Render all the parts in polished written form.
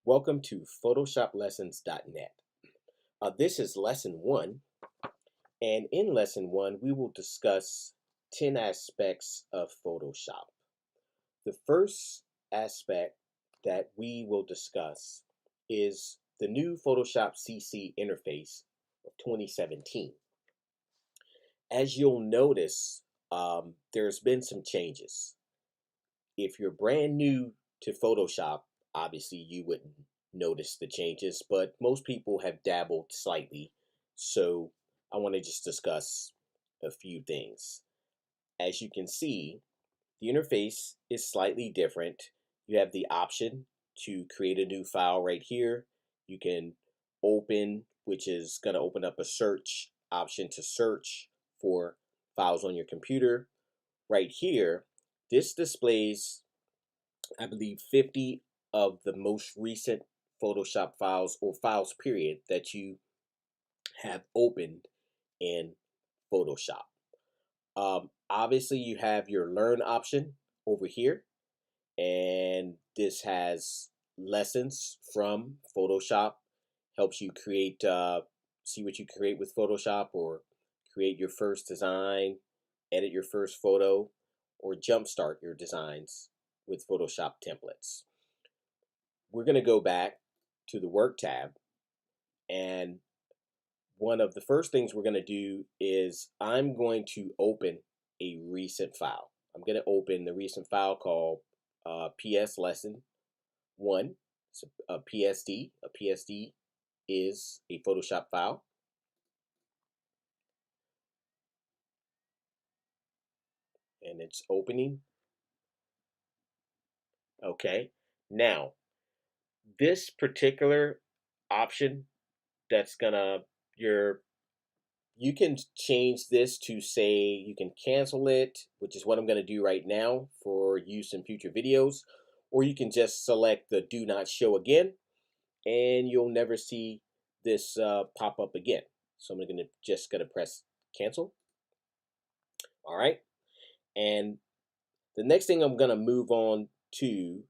Welcome to PhotoshopLessons.net. This is lesson one, and in lesson one, we will discuss 10 aspects of Photoshop. The first aspect that we will discuss is the new Photoshop CC interface of 2017. As you'll notice, there's been some changes. If you're brand new to Photoshop, obviously you wouldn't notice the changes, but most people have dabbled slightly. So I want to just discuss a few things. As you can see, the interface is slightly different. You have the option to create a new file right here. You can open, which is going to open up a search option to search for files on your computer. Right here, this displays, I believe, 50 of the most recent Photoshop files or files period that you have opened in Photoshop. Obviously, you have your learn option over here, and this has lessons from Photoshop, helps you create, see what you create with Photoshop, or create your first design, edit your first photo, or jumpstart your designs with Photoshop templates. We're going to go back to the Work tab, and one of the first things we're going to do is I'm going to open a recent file. I'm going to open the recent file called PS Lesson 1. It's a PSD. A PSD is a Photoshop file. And it's opening. Okay. Now, this particular option that's gonna you can change this to say you can cancel it, which is what I'm going to do right now for use in future videos, or you can just select the do not show again and you'll never see this pop up again. So I'm just gonna press cancel. All right, and the next thing I'm gonna move on to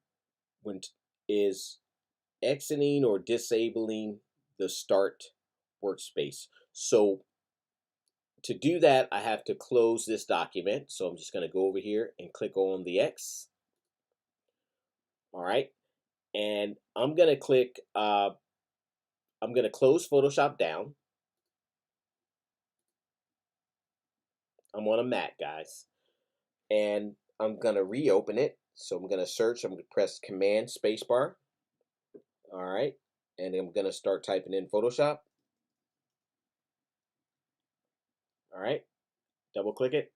is exiting or disabling the start workspace. So to do that, I have to close this document. So I'm just going to go over here and click on the X. All right. And I'm going to click, I'm going to close Photoshop down. I'm on a Mac, guys. And I'm going to reopen it. So I'm going to search. I'm going to press Command Spacebar. All right. And I'm going to start typing in Photoshop. All right. Double click it.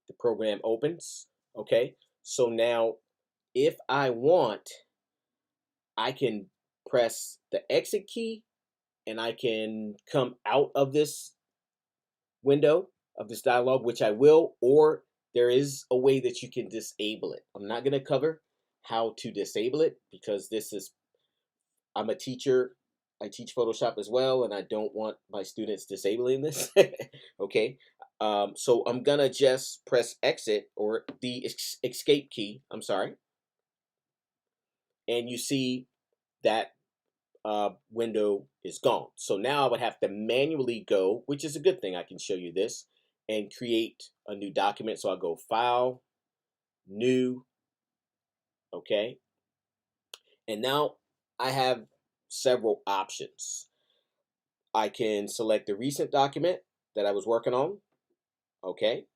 The program opens. Okay. So now if I want, I can press the exit key and I can come out of this window of this dialog, which I will, or there is a way that you can disable it. I'm not going to cover how to disable it because I'm a teacher. I teach Photoshop as well, and I don't want my students disabling this. Okay. So I'm going to just press exit or the escape key. I'm sorry. And you see that window is gone. So now I would have to manually go, which is a good thing. I can show you this and create a new document. So I'll go File, New, okay. And now I have several options. I can select the recent document that I was working on, okay.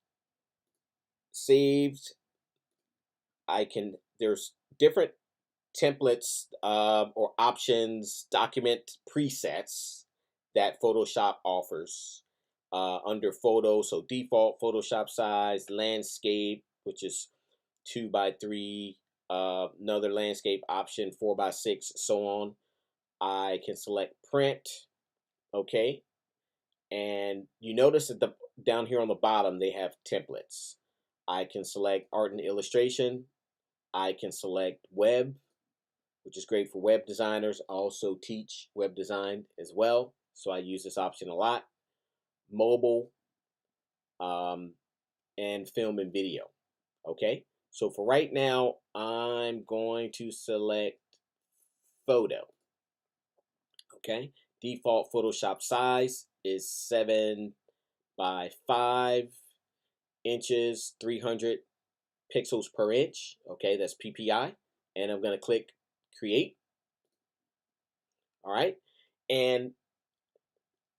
Saved. There's different templates or options, document presets that Photoshop offers under photo. So default Photoshop size, landscape, which is 2x3, another landscape option 4x6, so on. I can select print, okay. And you notice that down here on the bottom they have templates. I can select art and illustration. I can select web, which is great for web designers. I also teach web design as well, so I use this option a lot. Mobile, and film and video. Okay, so for right now, I'm going to select photo. Okay, default Photoshop size is 7 by 5 inches, 300 pixels per inch. Okay, that's PPI. And I'm going to click create. All right, and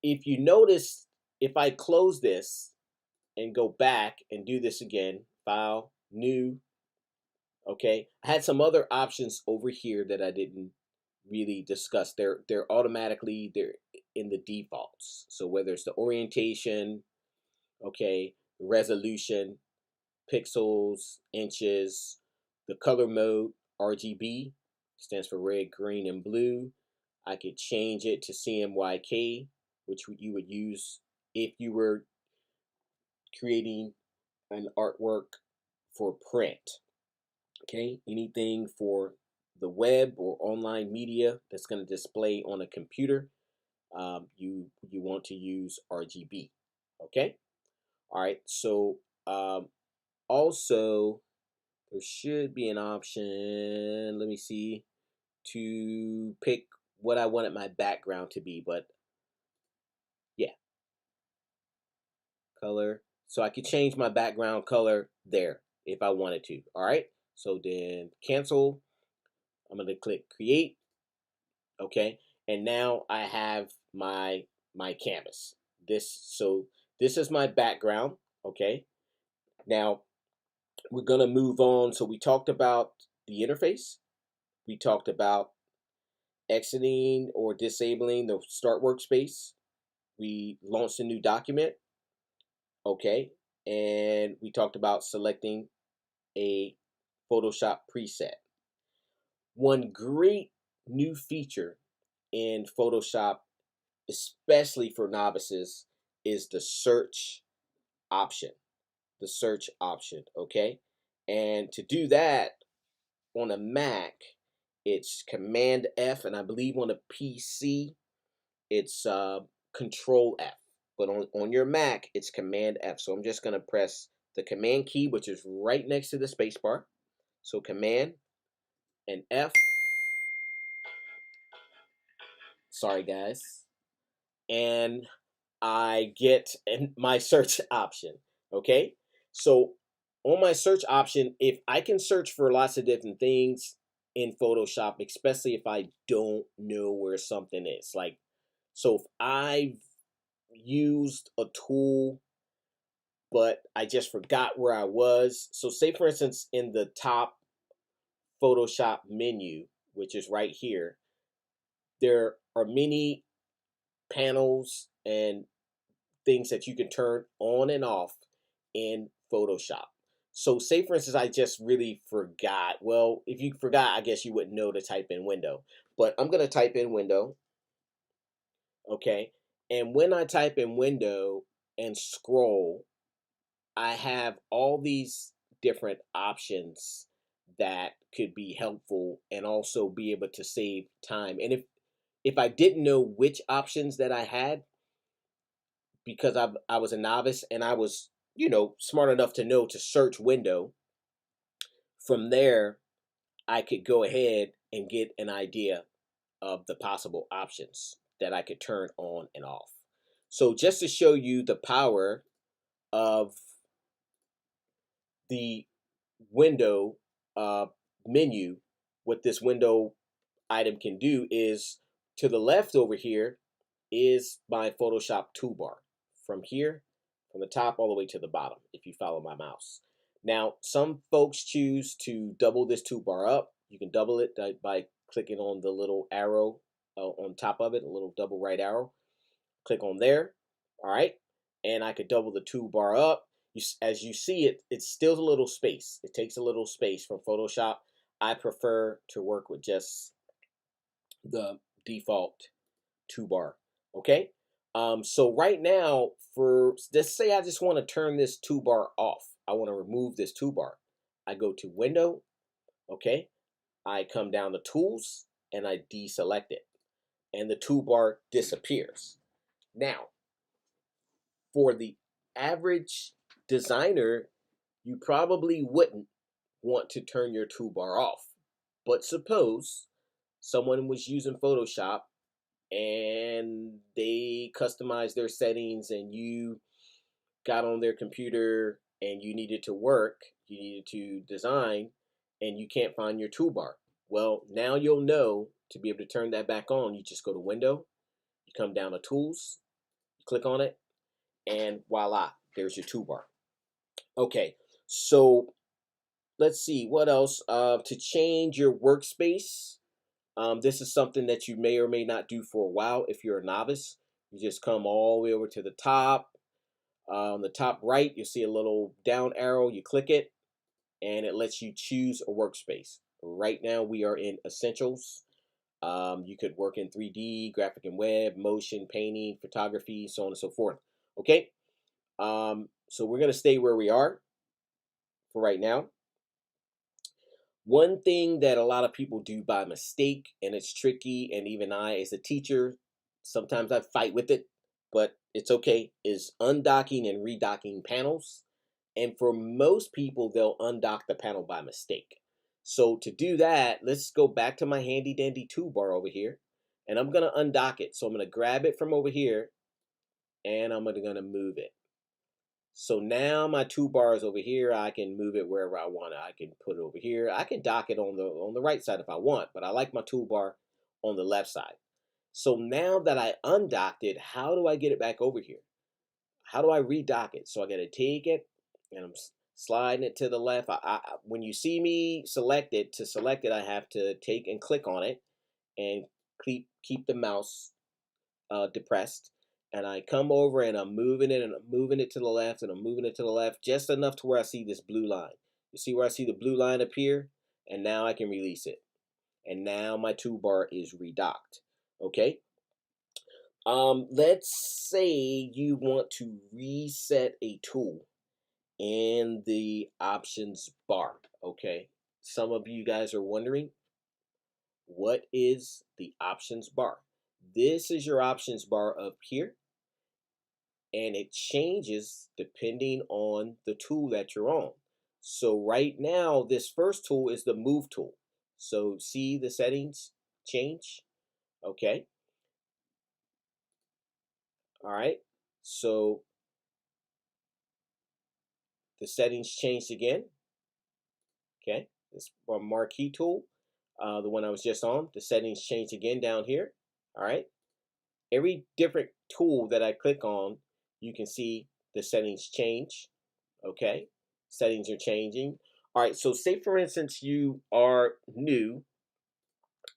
if you notice, if I close this and go back and do this again, file, new, okay, I had some other options over here that I didn't really discuss. They're automatically they're in the defaults. So whether it's the orientation, okay, resolution, pixels, inches, the color mode, RGB, stands for red, green, and blue. I could change it to CMYK, which you would use if you were creating an artwork for print. Okay, anything for the web or online media that's going to display on a computer, you want to use RGB. Okay, all right. So also there should be an option. Let me see, to pick what I wanted my background to be, but yeah, color. So I could change my background color there if I wanted to. All right. So then cancel. I'm going to click create. Okay. And now I have my canvas. This is my background. Okay. Now we're going to move on. So we talked about the interface. We talked about exiting or disabling the start workspace. We launched a new document. Okay. And we talked about selecting a Photoshop preset. One great new feature in Photoshop, especially for novices, is the search option. The search option, okay? And to do that on a Mac, it's Command F, and I believe on a PC, it's Control F. But on your Mac, it's Command F. So I'm just going to press the Command key, which is right next to the space bar. So Command and F. Sorry, guys. And I get my search option. Okay, so on my search option, if I can search for lots of different things in Photoshop, especially if I don't know where something is, like, so if I've used a tool but I just forgot where I was. So say for instance in the top Photoshop menu, which is right here, there are many panels and things that you can turn on and off in Photoshop. So say for instance, I just really forgot. Well, if you forgot, I guess you wouldn't know to type in window, but I'm going to type in window. Okay. And when I type in window and scroll, I have all these different options that could be helpful and also be able to save time. And if I didn't know which options that I had, because I was a novice and I was, smart enough to know to search window. From there, I could go ahead and get an idea of the possible options that I could turn on and off. So just to show you the power of the window menu, what this window item can do is, to the left over here is my Photoshop toolbar. From here, from the top all the way to the bottom, if you follow my mouse. Now, some folks choose to double this toolbar up. You can double it by clicking on the little arrow on top of it, a little double right arrow. Click on there, all right? And I could double the toolbar up. As you see it, it's still a little space. It takes a little space from Photoshop. I prefer to work with just the default toolbar, okay? So right now, let's say I just want to turn this toolbar off. I want to remove this toolbar. I go to Window, okay? I come down to Tools, and I deselect it. And the toolbar disappears. Now, for the average designer, you probably wouldn't want to turn your toolbar off. But suppose someone was using Photoshop and they customized their settings and you got on their computer and you needed to work, you needed to design, and you can't find your toolbar. Well, now you'll know to be able to turn that back on. You just go to Window, you come down to Tools, you click on it, and voila, there's your toolbar. Okay, so let's see what else. To change your workspace, this is something that you may or may not do for a while if you're a novice. You just come all the way over to the top. On the top right, you'll see a little down arrow. You click it, and it lets you choose a workspace. Right now, we are in Essentials. You could work in 3D, graphic and web, motion, painting, photography, so on and so forth. Okay, so we're going to stay where we are for right now. One thing that a lot of people do by mistake, and it's tricky, and even I as a teacher, sometimes I fight with it, but it's okay, is undocking and redocking panels. And for most people, they'll undock the panel by mistake. So to do that, let's go back to my handy dandy toolbar over here, and I'm going to undock it. So I'm going to grab it from over here, and I'm going to move it. So now my toolbar is over here. I can move it wherever I want it. I can put it over here. I can dock it on the right side if I want, but I like my toolbar on the left side. So now that I undocked it, how do I get it back over here? How do I redock it? So I got to take it and I'm sliding it to the left. When you see me select it, to select it, I have to take and click on it and keep the mouse depressed. And I come over and I'm moving it and I'm moving it to the left and I'm moving it to the left just enough to where I see this blue line. You see where I see the blue line appear? And now I can release it. And now my toolbar is redocked. Okay. Let's say you want to reset a tool in the options bar. Okay. Some of you guys are wondering, what is the options bar? This is your options bar up here, and it changes depending on the tool that you're on. So right now, this first tool is the move tool. So see the settings change? Okay. All right. So the settings changed again. Okay. This marquee tool, the one I was just on, the settings changed again down here. All right. Every different tool that I click on, you can see the settings change. Okay. Settings are changing. All right. So say for instance, you are new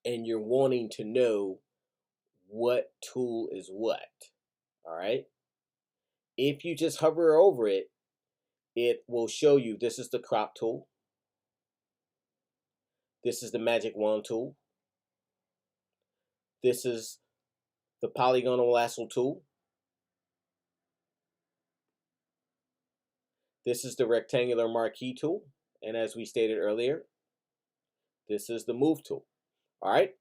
and you're wanting to know what tool is what. All right. If you just hover over it, it will show you this is the crop tool. This is the magic wand tool. This is the polygonal lasso tool. This is the rectangular marquee tool. And as we stated earlier, this is the move tool. All right.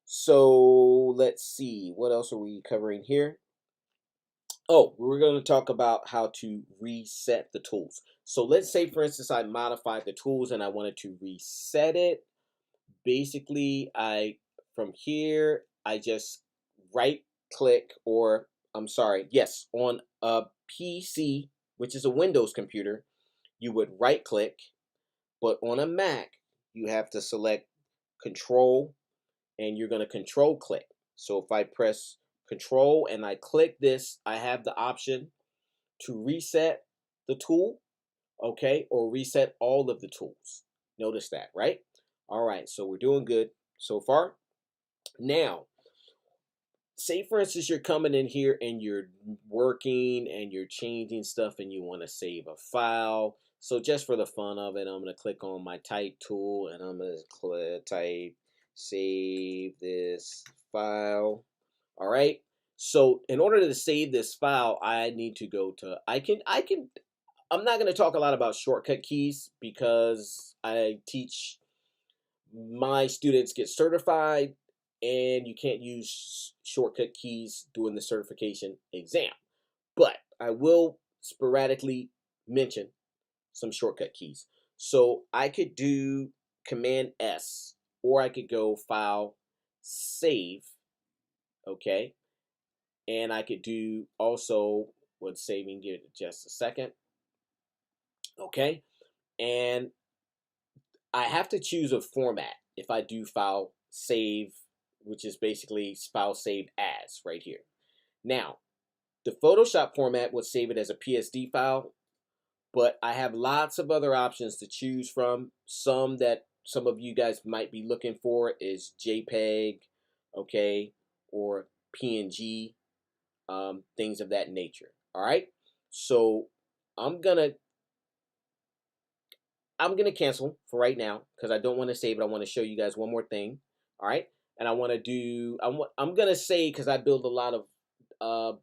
So let's see, what else are we covering here? Oh, we're going to talk about how to reset the tools. So let's say, for instance, I modified the tools and I wanted to reset it. Basically, from here, I just right click, or I'm sorry, yes, on a PC, which is a Windows computer, you would right click, but on a Mac, you have to select Control, and you're going to control click. So if I press Control and I click this, I have the option to reset the tool, okay, or reset all of the tools. Notice that, right? All right, so we're doing good so far. Now, say for instance, you're coming in here and you're working and you're changing stuff and you want to save a file. So just for the fun of it, I'm going to click on my type tool and I'm going to type save this file. All right. So in order to save this file, I need to go to, I'm not going to talk a lot about shortcut keys because I teach my students get certified and you can't use shortcut keys during the certification exam. But I will sporadically mention some shortcut keys. So I could do Command S, or I could go File, Save, okay? And I could do also, let's saving, give it just a second, okay? And I have to choose a format if I do File, Save, which is basically File, Save As right here. Now, the Photoshop format would save it as a PSD file, but I have lots of other options to choose from. Some that some of you guys might be looking for is JPEG, okay, or PNG, things of that nature. All right, so I'm gonna cancel for right now because I don't want to save it. I want to show you guys one more thing. All right, and I want to do I'm gonna say, because I build a lot of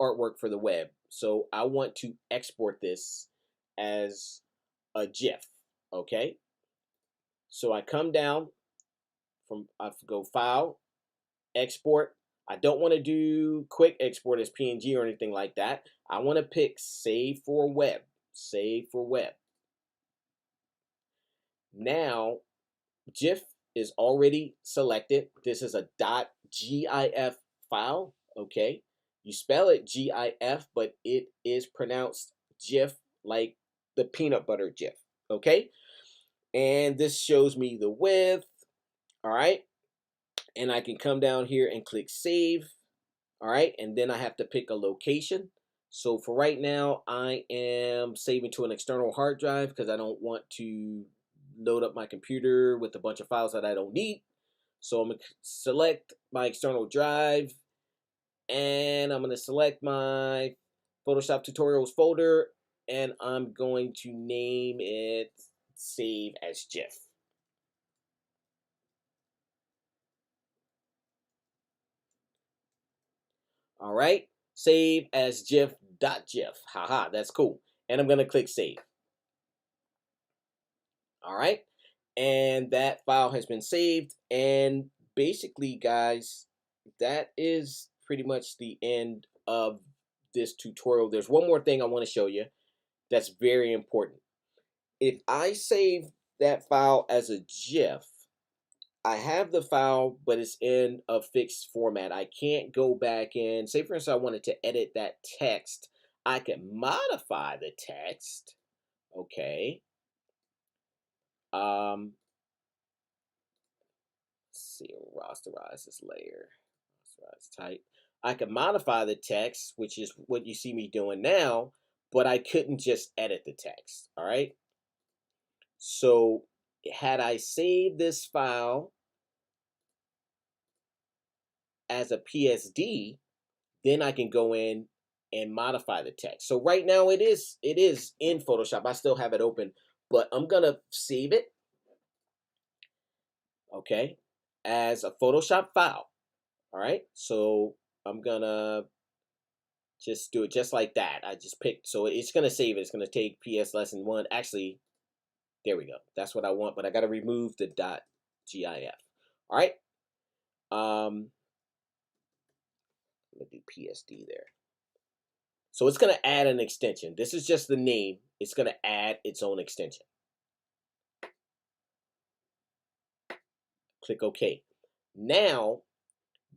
artwork for the web, so I want to export this as a GIF. Okay, so I come down from, I go File, Export. I don't want to do quick export as PNG or anything like that. I want to pick Save for Web. Save for Web. Now, GIF is already selected. This is a .gif file. Okay, you spell it GIF, but it is pronounced GIF, like the peanut butter GIF. Okay, and this shows me the width. All right, and I can come down here and click Save. All right, and then I have to pick a location. So for right now, I am saving to an external hard drive because I don't want to load up my computer with a bunch of files that I don't need. So I'm going to select my external drive, and I'm going to select my Photoshop tutorials folder, and I'm going to name it Save as GIF. All right, save as GIF.gif. Haha, that's cool. And I'm going to click Save. All right, and that file has been saved. And basically, guys, that is pretty much the end of this tutorial. There's one more thing I want to show you that's very important. If I save that file as a GIF, I have the file, but it's in a fixed format. I can't go back in. Say, for instance, I wanted to edit that text. I can modify the text. Okay. Let's see, rasterize this layer. Rasterize type. I can modify the text, which is what you see me doing now, but I couldn't just edit the text. All right. So had I saved this file as a PSD, then I can go in and modify the text. So right now it is in Photoshop. I still have it open, but I'm gonna save it, okay, as a Photoshop file. All right, so I'm gonna just do it just like that. I just picked, so it's gonna save it. It's gonna take PS lesson 1. Actually, there we go. That's what I want, but I gotta remove the .gif. All right. Let me do PSD there. So it's going to add an extension. This is just the name. It's going to add its own extension. Click OK. Now,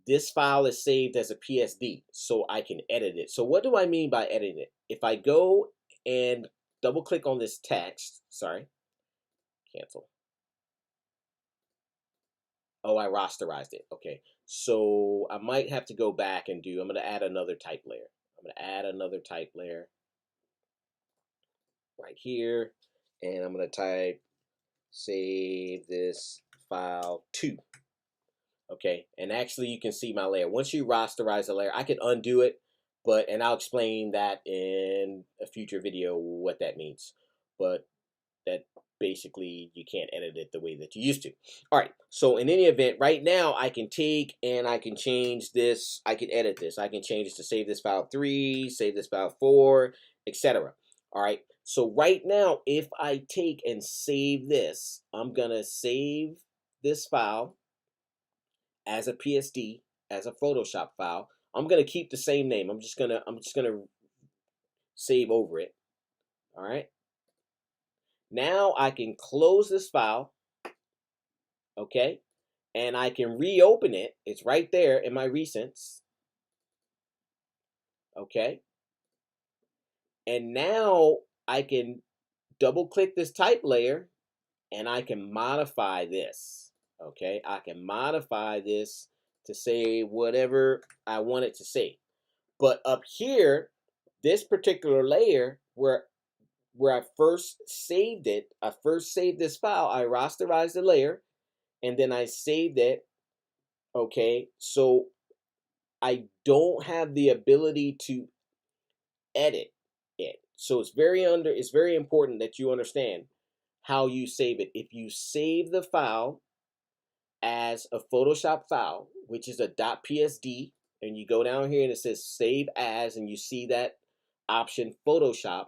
this file is saved as a PSD, so I can edit it. So what do I mean by editing it? If I go and double click on this text, sorry, cancel. Oh, I rasterized it. Okay. So I might have to go back and I'm going to add another type layer. I'm going to add another type layer right here. And I'm going to type save this file to. Okay, and actually you can see my layer. Once you rasterize a layer, I can undo it, and I'll explain that in a future video what that means. But that basically you can't edit it the way that you used to. All right, so in any event, right now I can take and I can change this. I can edit this. I can change it to save this file 3, save this file 4, etc. All right, so right now if I take and save this, I'm gonna save this file as a PSD, as a Photoshop file. I'm gonna keep the same name. I'm just gonna save over it. All right. Now I can close this file, okay? And I can reopen it. It's right there in my recents, okay? And now I can double click this type layer and I can modify this, okay? I can modify this to say whatever I want it to say. But up here, this particular layer where I first saved it, I first saved this file, I rasterized the layer, and then I saved it, okay? So I don't have the ability to edit it. So it's very important that you understand how you save it. If you save the file as a Photoshop file, which is a .psd, and you go down here and it says save as, and you see that option Photoshop,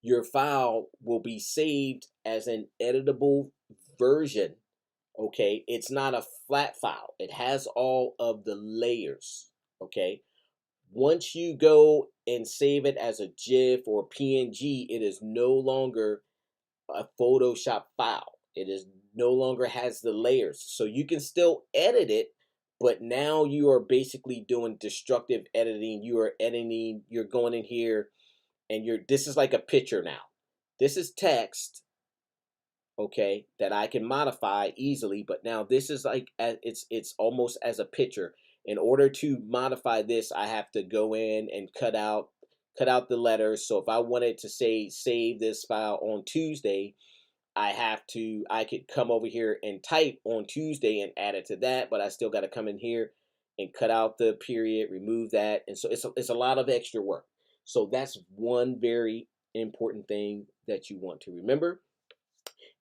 your file will be saved as an editable version. Okay, it's not a flat file. It has all of the layers. Okay, once you go and save it as a GIF or PNG, it is no longer a Photoshop file. It is no longer has the layers. So you can still edit it, but now you are basically doing destructive editing. You are editing, you're going in here and this is like a picture now. This is text, okay, that I can modify easily, but now this is like it's almost as a picture. In order to modify this, I have to go in and cut out the letters. So if I wanted to say save this file on Tuesday, I could come over here and type on Tuesday and add it to that, but I still got to come in here and cut out the period, remove that. And so it's a lot of extra work. So that's one very important thing that you want to remember.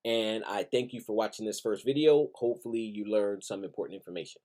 And I thank you for watching this first video. Hopefully you learned some important information.